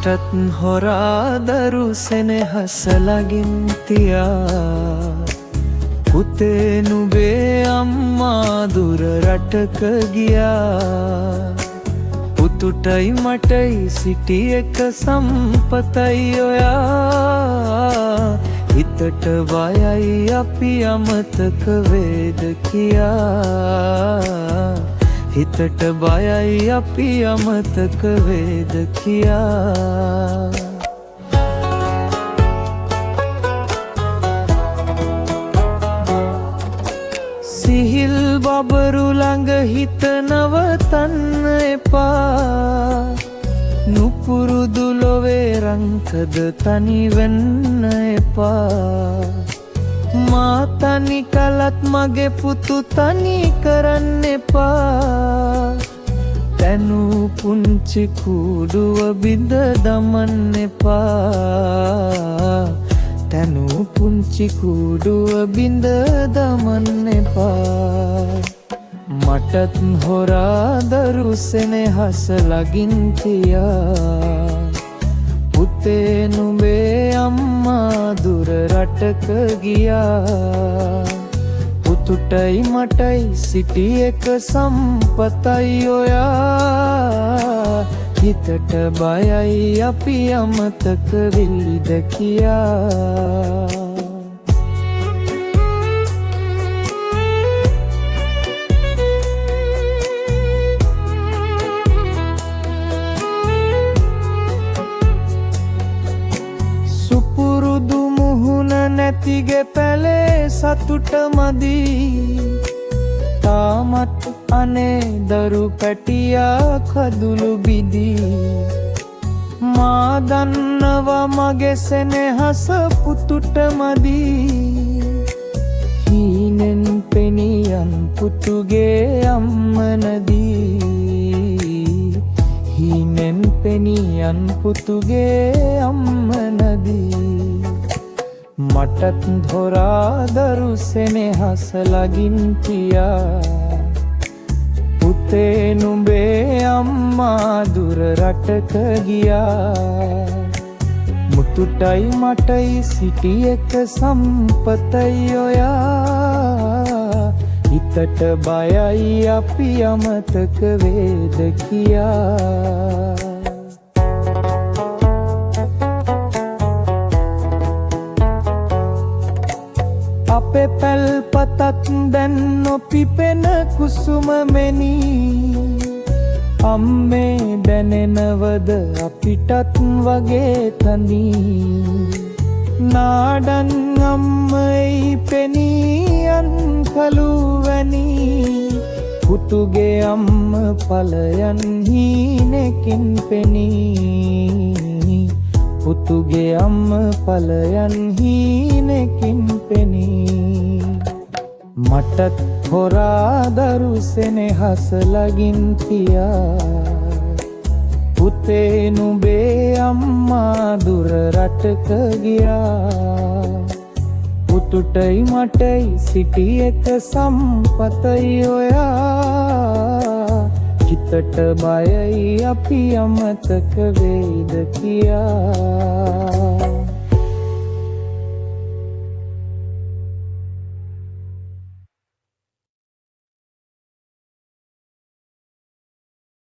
මටත් හොරා දරු සෙනෙහස ළඟින් තියා පුතේ නුඹේ අම්මා දුර රටක ගියා පුතුටයි මටයි සිටි එක සම්පතයි ඔයා හිතට බයයි අපි අමතක වේද කියා හිතට බයයි අපි අමතක වේද කියා සිහිල් බබරු ළඟ හිත නවතන්න එපා නුපුරුදු ලොවේ රංකද තනි වෙන්න එපා මා තනි කලත් මගේ පුතු තනි කරන්න එපා තැනූ පුංචි කුඩුව බිඳ දමන්න එපා තැනූ පුංචි කුඩුව බිඳ දමන්න එපා මටත් හොරා දරු සෙනෙහස ළඟින් තියා පුතේ නුඹේ අම්මා දුර රටක ගියා පුතුටයි මටයි සිටි එක සම්පතයි ඔයා හිතට බයයි අපි අමතක වෙයිද කියා නැතිගේ පැලේ සතුට මදි තාමත් අනේ දරු පැටියා කදුළු බිදී මා දන්නවා මගේ සෙනෙහස පුතුට මදි හීනෙන් පෙනියන් පුතුගේ අම්මනදී හීනෙන් පෙනියන් පුතුගේ අම්මනදී මටත් හොරා දරු සෙනෙහස ළඟින් තියා පුතේ නුඹේ අම්මා දුර රටක ගියා මුතුටයි මටයි සිටි එක සම්පතයි ඔයා හිතට බයයි අපි අමතක වේද කියා අපේ පැල්පතත් දැන් නොපිපෙන කුසුම මෙනි අම්මේ දැනෙනවද අපිටත් වගේ තනි නාඩන් අම්මයි පෙනියන් කළුවැනි පුතුගේ අම්ම පලයන් හීනෙකින් පෙනී පුතුගේ අම්ම පලයන් හීනෙකින් පෙනී මටත් හොරා දරු සෙනෙහස ළඟින් තියා පුතේ නුඹේ අම්මා දුර රටක ගියා පුතුටයි මටයි සිටි එක සම්පතයි ඔයා හිතට බයයි අපි අමතක වේද කියා